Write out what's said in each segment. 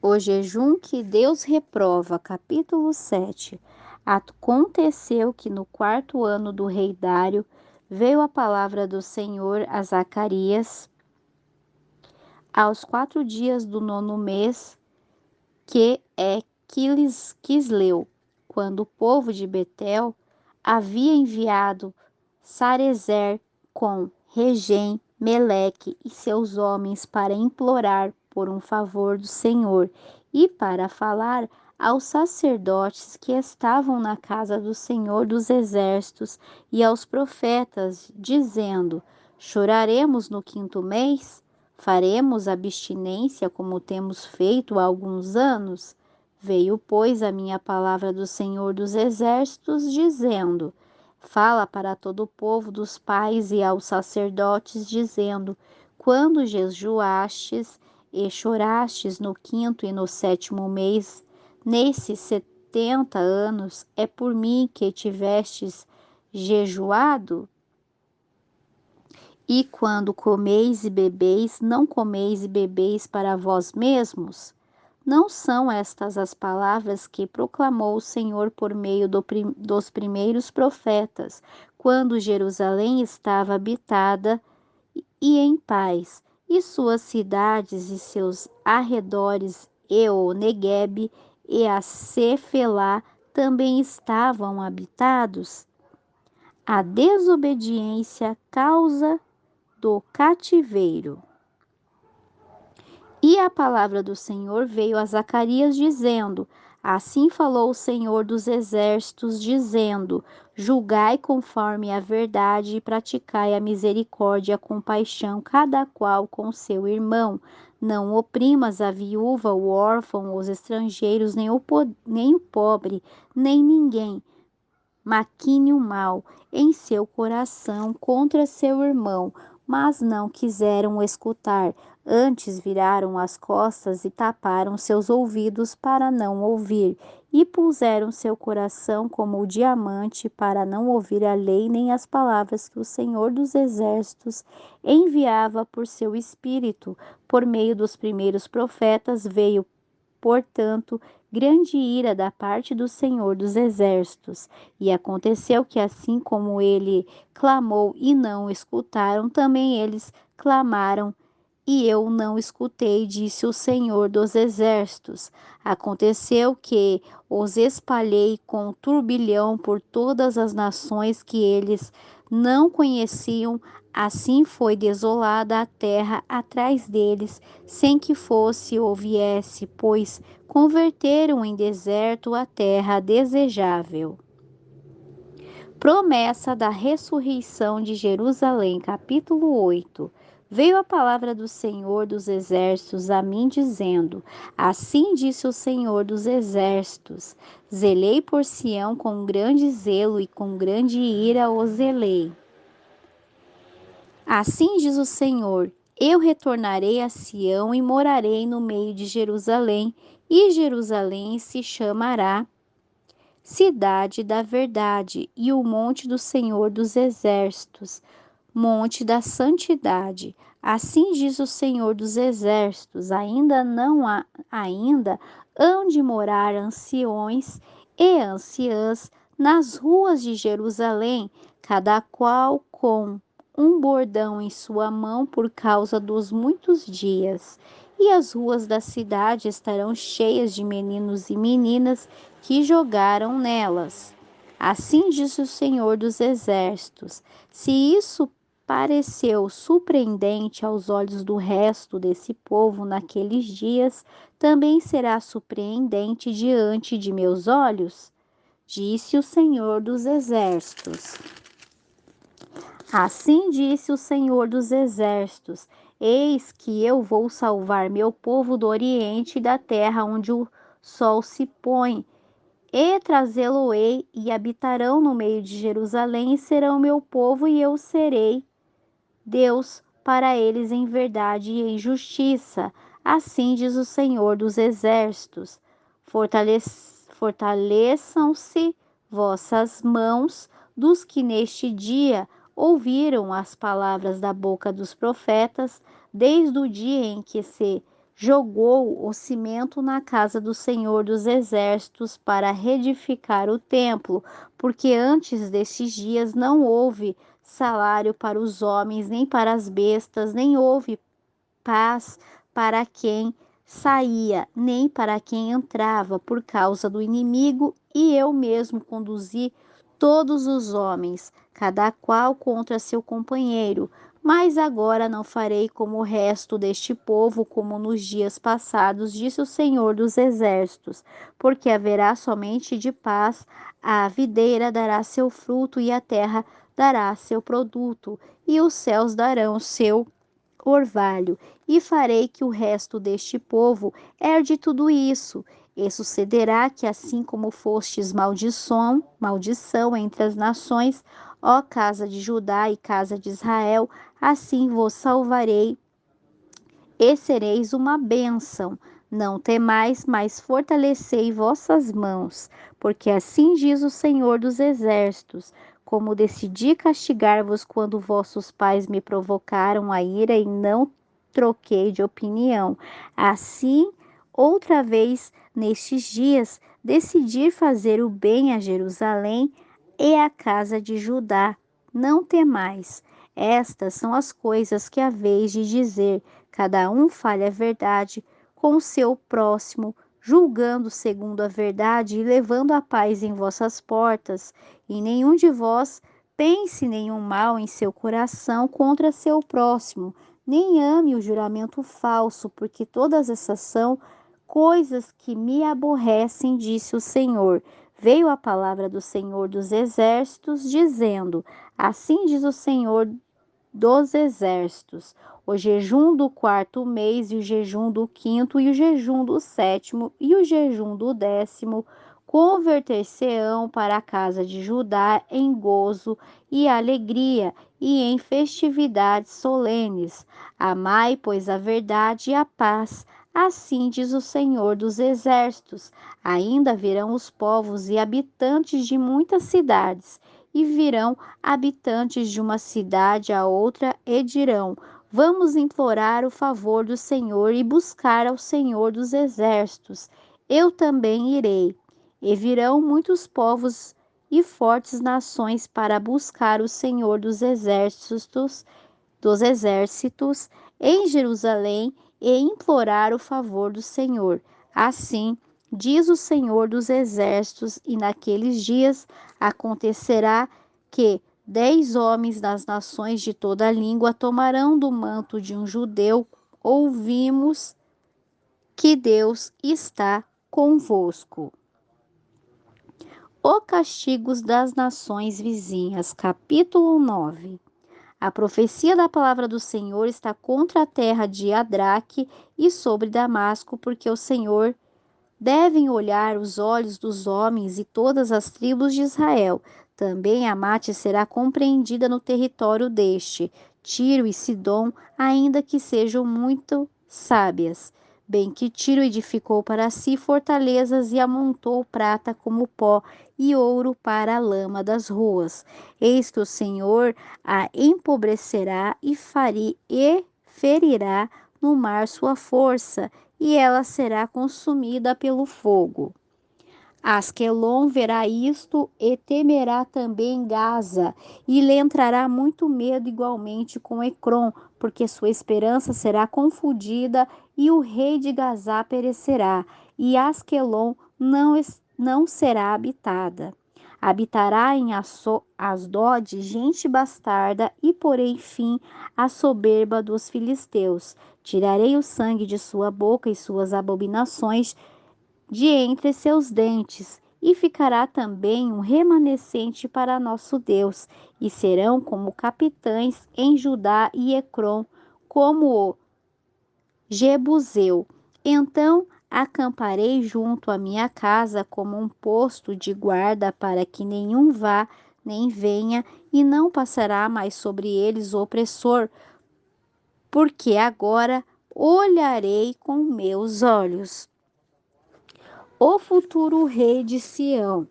O jejum que Deus reprova, capítulo 7. Aconteceu que no 4º ano do rei Dário veio a palavra do Senhor a Zacarias aos 4 dias do 9º mês, que é Quisleu, quando o povo de Betel havia enviado Sarezer com Regem, Meleque e seus homens para implorar por um favor do Senhor e para falar aos sacerdotes que estavam na casa do Senhor dos Exércitos e aos profetas, dizendo: Choraremos no 5º mês? Faremos abstinência como temos feito há alguns anos? Veio, pois, a minha palavra do Senhor dos Exércitos, dizendo: Fala para todo o povo dos pais e aos sacerdotes, dizendo: Quando jejuastes e chorastes no 5º e no 7º mês, nesses 70 anos, é por mim que tivestes jejuado? E quando comeis e bebeis, não comeis e bebeis para vós mesmos? Não são estas as palavras que proclamou o Senhor por meio dos primeiros profetas, quando Jerusalém estava habitada e em paz, e suas cidades e seus arredores, e o Neguebe e a Cefelá também estavam habitados? A desobediência causa do cativeiro. E a palavra do Senhor veio a Zacarias dizendo: Assim falou o Senhor dos Exércitos, dizendo: Julgai conforme a verdade e praticai a misericórdia e a compaixão, cada qual com seu irmão. Não oprimas a viúva, o órfão, os estrangeiros, nem o pobre, nem ninguém maquine o mal em seu coração contra seu irmão, mas não quiseram escutar, antes viraram as costas e taparam seus ouvidos para não ouvir, e puseram seu coração como o diamante para não ouvir a lei nem as palavras que o Senhor dos Exércitos enviava por seu Espírito. Por meio dos primeiros profetas veio, portanto, grande ira da parte do Senhor dos Exércitos. E aconteceu que, assim como ele clamou e não escutaram, também eles clamaram e eu não escutei, disse o Senhor dos Exércitos. Aconteceu que os espalhei com turbilhão por todas as nações que eles não conheciam. Assim foi desolada a terra atrás deles, sem que fosse ou viesse, pois converteram em deserto a terra desejável. Promessa da ressurreição de Jerusalém, capítulo 8. Veio a palavra do Senhor dos Exércitos a mim, dizendo: Assim disse o Senhor dos Exércitos: Zelei por Sião com grande zelo e com grande ira o zelei. Assim diz o Senhor: Eu retornarei a Sião e morarei no meio de Jerusalém, e Jerusalém se chamará Cidade da Verdade, e o monte do Senhor dos Exércitos, monte da santidade. Assim diz o Senhor dos Exércitos: ainda hão de morar anciões e anciãs nas ruas de Jerusalém, cada qual com um bordão em sua mão por causa dos muitos dias. E as ruas da cidade estarão cheias de meninos e meninas que jogaram nelas. Assim diz o Senhor dos Exércitos: se isso pareceu surpreendente aos olhos do resto desse povo naqueles dias, também será surpreendente diante de meus olhos, disse o Senhor dos Exércitos. Assim disse o Senhor dos Exércitos: Eis que eu vou salvar meu povo do Oriente e da terra onde o sol se põe, e trazê-lo-ei, e habitarão no meio de Jerusalém, e serão meu povo, e eu serei Deus para eles em verdade e em justiça. Assim diz o Senhor dos Exércitos: Fortaleçam-se vossas mãos dos que neste dia ouviram as palavras da boca dos profetas, desde o dia em que se jogou o cimento na casa do Senhor dos Exércitos para reedificar o templo, porque antes destes dias não houve salário para os homens, nem para as bestas, nem houve paz para quem saía, nem para quem entrava, por causa do inimigo, e eu mesmo conduzi todos os homens, cada qual contra seu companheiro. Mas agora não farei como o resto deste povo, como nos dias passados, disse o Senhor dos Exércitos, porque haverá somente de paz, a videira dará seu fruto e a terra dará seu produto, e os céus darão seu orvalho, e farei que o resto deste povo herde tudo isso. E sucederá que, assim como fostes maldição entre as nações, ó casa de Judá e casa de Israel, assim vos salvarei e sereis uma bênção. Não temais, mas fortalecei vossas mãos, porque assim diz o Senhor dos Exércitos: como decidi castigar-vos quando vossos pais me provocaram a ira e não troquei de opinião, assim, outra vez nestes dias, decidi fazer o bem a Jerusalém e à casa de Judá. Não temais. Estas são as coisas que haveis de dizer. Cada um fale a verdade com o seu próximo, julgando segundo a verdade e levando a paz em vossas portas. E nenhum de vós pense nenhum mal em seu coração contra seu próximo, nem ame o juramento falso, porque todas essas são coisas que me aborrecem, disse o Senhor. Veio a palavra do Senhor dos Exércitos, dizendo: assim diz o Senhor dos Exércitos: o jejum do quarto mês, e o jejum do quinto, e o jejum do sétimo, e o jejum do 10º, converter-se-ão para a casa de Judá em gozo e alegria, e em festividades solenes. Amai, pois, a verdade e a paz. Assim diz o Senhor dos Exércitos: ainda virão os povos e habitantes de muitas cidades, e virão habitantes de uma cidade a outra e dirão: vamos implorar o favor do Senhor e buscar ao Senhor dos Exércitos. Eu também irei. E virão muitos povos e fortes nações para buscar o Senhor dos exércitos em Jerusalém e implorar o favor do Senhor. Assim, diz o Senhor dos Exércitos, e naqueles dias acontecerá que 10 homens das nações de toda a língua tomarão do manto de um judeu: ouvimos que Deus está convosco. O castigos das nações vizinhas, capítulo 9. A profecia da palavra do Senhor está contra a terra de Adraque e sobre Damasco, porque o Senhor devem olhar os olhos dos homens e todas as tribos de Israel. Também Amate será compreendida no território deste, Tiro e Sidom, ainda que sejam muito sábias. Bem que Tiro edificou para si fortalezas e amontou prata como pó e ouro para a lama das ruas. Eis que o Senhor a empobrecerá e ferirá no mar sua força, e ela será consumida pelo fogo. Asquelon verá isto e temerá também Gaza, e lhe entrará muito medo igualmente com Ecrom, porque sua esperança será confundida, e o rei de Gazá perecerá, e Asquelon não será habitada. Habitará em Asdod gente bastarda, e porém fim a soberba dos filisteus. Tirarei o sangue de sua boca e suas abominações de entre seus dentes, e ficará também um remanescente para nosso Deus, e serão como capitães em Judá e Ecrom, como o Jebuseu. Então acamparei junto à minha casa como um posto de guarda, para que nenhum vá nem venha, e não passará mais sobre eles o opressor, porque agora olharei com meus olhos o futuro rei de Sião.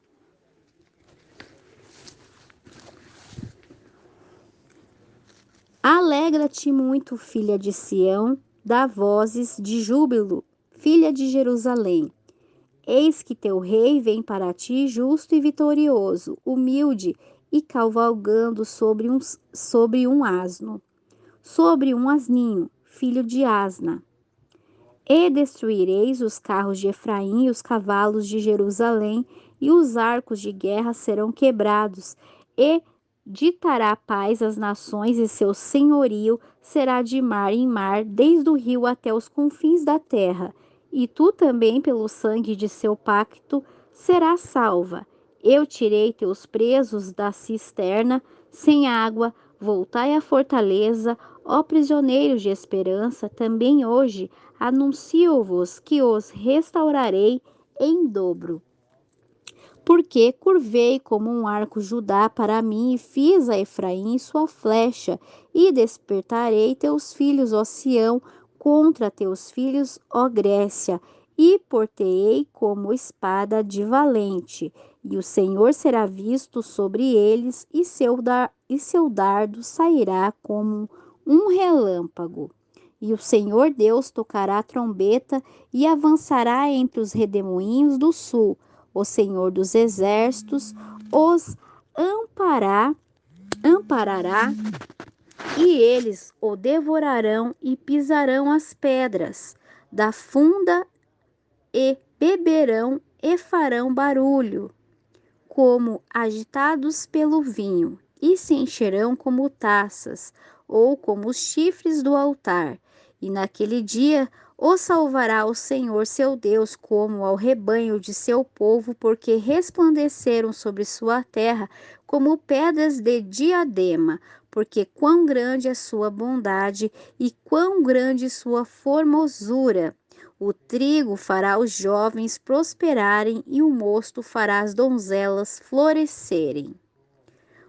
Alegra-te muito, filha de Sião, dá vozes de júbilo, filha de Jerusalém. Eis que teu rei vem para ti justo e vitorioso, humilde e cavalgando sobre um asno, sobre um asninho, filho de asna. E destruireis os carros de Efraim e os cavalos de Jerusalém, e os arcos de guerra serão quebrados, e ditará paz às nações, e seu senhorio será de mar em mar, desde o rio até os confins da terra. E tu também, pelo sangue de seu pacto, serás salva. Eu tirei teus presos da cisterna, sem água, voltai à fortaleza, ó prisioneiros de esperança, também hoje anuncio-vos que os restaurarei em dobro. Porque curvei como um arco Judá para mim e fiz a Efraim sua flecha, e despertarei teus filhos, ó Sião, contra teus filhos, ó Grécia, e portei como espada de valente, e o Senhor será visto sobre eles, e seu dardo sairá como um relâmpago. E o Senhor Deus tocará a trombeta e avançará entre os redemoinhos do sul. O Senhor dos exércitos os amparará, e eles o devorarão e pisarão as pedras da funda e beberão e farão barulho, como agitados pelo vinho, e se encherão como taças, ou como os chifres do altar. E naquele dia o salvará o Senhor seu Deus, como ao rebanho de seu povo, porque resplandeceram sobre sua terra como pedras de diadema, porque quão grande é sua bondade e quão grande sua formosura. O trigo fará os jovens prosperarem e o mosto fará as donzelas florescerem.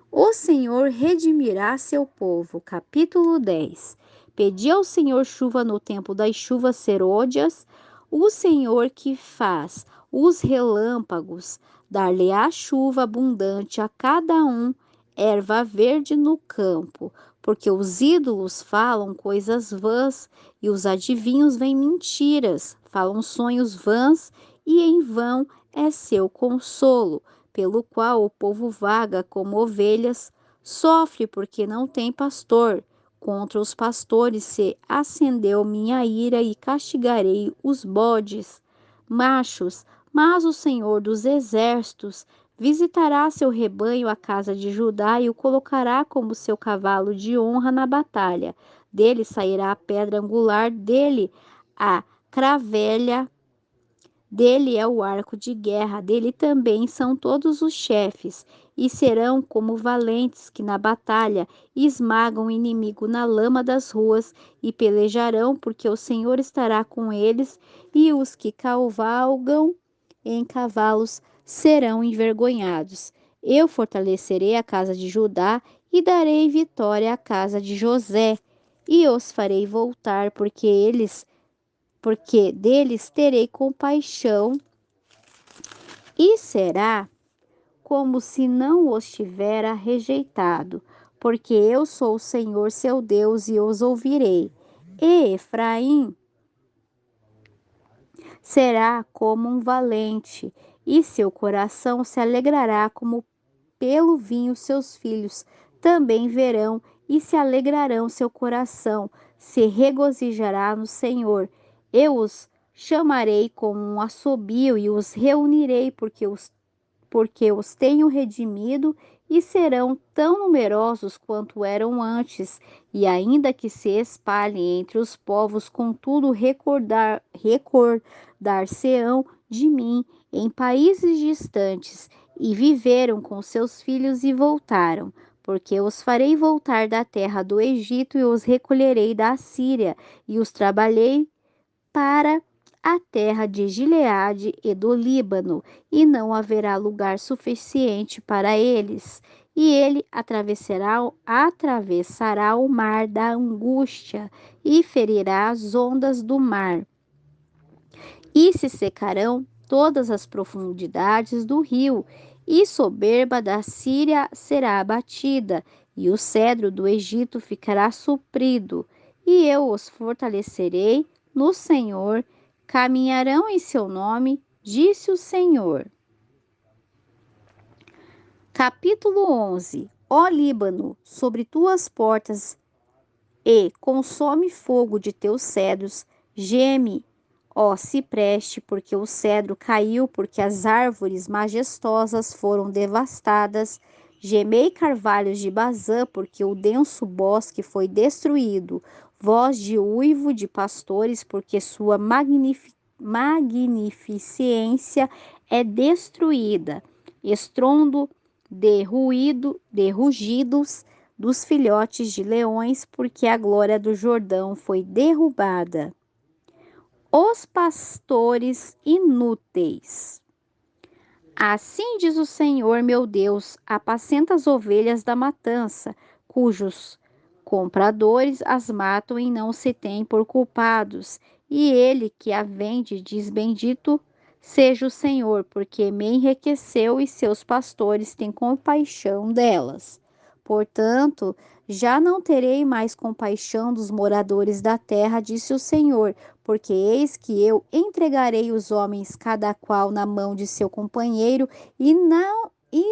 O Senhor redimirá seu povo. Capítulo 10. Pedi ao Senhor chuva no tempo das chuvas serôdias, o Senhor que faz os relâmpagos, dar-lhe-á chuva abundante a cada um, erva verde no campo, porque os ídolos falam coisas vãs e os adivinhos vêm mentiras, falam sonhos vãs e em vão é seu consolo, pelo qual o povo vaga como ovelhas, sofre porque não tem pastor. Contra os pastores se acendeu minha ira e castigarei os bodes machos, mas o Senhor dos exércitos visitará seu rebanho, a casa de Judá, e o colocará como seu cavalo de honra na batalha. Dele sairá a pedra angular, dele a cravelha, dele é o arco de guerra, dele também são todos os chefes, e serão como valentes que na batalha esmagam o inimigo na lama das ruas, e pelejarão, porque o Senhor estará com eles, e os que cavalgam em cavalos serão envergonhados. Eu fortalecerei a casa de Judá e darei vitória à casa de José, e os farei voltar, porque deles terei compaixão, e será como se não os tivera rejeitado, porque eu sou o Senhor seu Deus e os ouvirei. E Efraim será como um valente, e seu coração se alegrará como pelo vinho. Seus filhos também verão e se alegrarão, seu coração se regozijará no Senhor. Eu os chamarei com um assobio e os reunirei, porque os tenho redimido, e serão tão numerosos quanto eram antes, e ainda que se espalhem entre os povos, contudo recordar-se-ão de mim em países distantes, e viveram com seus filhos e voltaram, porque os farei voltar da terra do Egito e os recolherei da Assíria, e os trabalhei para a terra de Gileade e do Líbano, e não haverá lugar suficiente para eles. E ele atravessará o mar da angústia e ferirá as ondas do mar, e se secarão todas as profundidades do rio, e soberba da Síria será abatida, e o cedro do Egito ficará suprido, e eu os fortalecerei no Senhor, caminharão em seu nome, disse o Senhor. Capítulo 11. Ó Líbano, sobre tuas portas e consome fogo de teus cedros, geme, ó cipreste, porque o cedro caiu, porque as árvores majestosas foram devastadas. Gemei, carvalhos de Bazã, porque o denso bosque foi destruído. Voz de uivo de pastores, porque sua magnificência é destruída. Estrondo de rugidos dos filhotes de leões, porque a glória do Jordão foi derrubada. Os pastores inúteis. Assim diz o Senhor meu Deus: apacenta as ovelhas da matança, cujos compradores as matam e não se têm por culpados. E ele que a vende diz: bendito seja o Senhor, porque me enriqueceu e seus pastores têm compaixão delas. Portanto, já não terei mais compaixão dos moradores da terra, disse o Senhor, porque eis que eu entregarei os homens cada qual na mão de seu companheiro e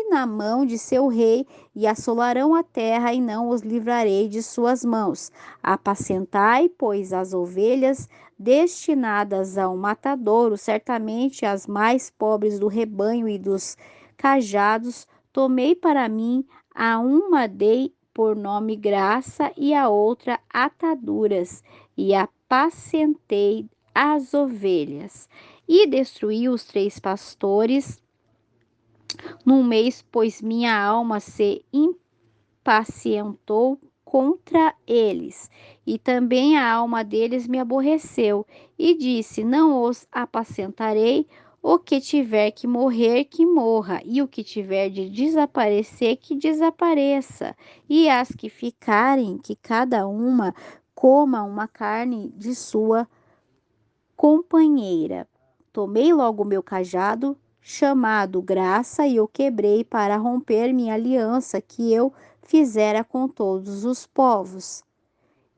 na mão de seu rei, e assolarão a terra, e não os livrarei de suas mãos. Apacentai, pois, as ovelhas destinadas ao matadouro, certamente as mais pobres do rebanho e dos cajados, tomei para mim, a uma dei por nome graça, e a outra ataduras, e apacentei as ovelhas. E destruí os 3 pastores num mês, pois minha alma se impacientou contra eles, e também a alma deles me aborreceu, e disse: não os apacentarei. O que tiver que morrer, que morra, e o que tiver de desaparecer, que desapareça. E as que ficarem, que cada uma coma uma carne de sua companheira. Tomei logo o meu cajado, chamado graça, e o quebrei para romper minha aliança que eu fizera com todos os povos.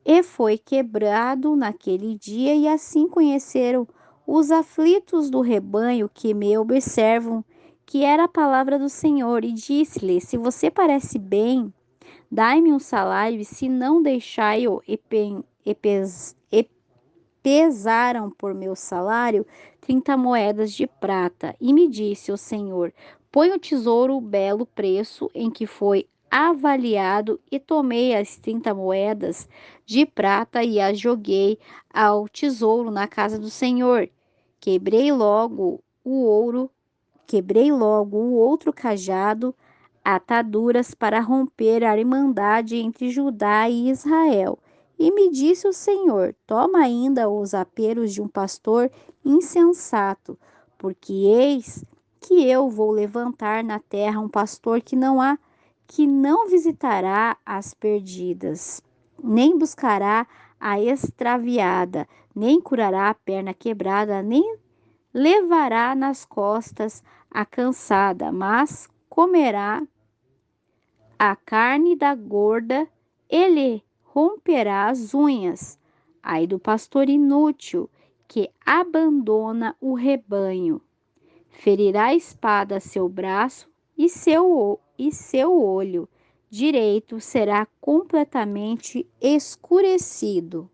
E foi quebrado naquele dia, e assim conheceram os aflitos do rebanho que me observam, que era a palavra do Senhor, e disse-lhe: se você parece bem, dai-me um salário, e se não, deixai-o. Pesaram por meu salário 30 moedas de prata. E me disse o Senhor: põe o tesouro belo preço em que foi avaliado, e tomei as 30 moedas de prata e as joguei ao tesouro na casa do Senhor. Quebrei logo o ouro, quebrei logo o outro cajado, ataduras para romper a irmandade entre Judá e Israel. E me disse o Senhor: toma ainda os aperos de um pastor insensato, porque eis que eu vou levantar na terra um pastor que não visitará as perdidas, nem buscará a extraviada, nem curará a perna quebrada, nem levará nas costas a cansada, mas comerá a carne da gorda, ele romperá as unhas. Ai do pastor inútil que abandona o rebanho, ferirá a espada seu braço, e seu olho direito será completamente escurecido.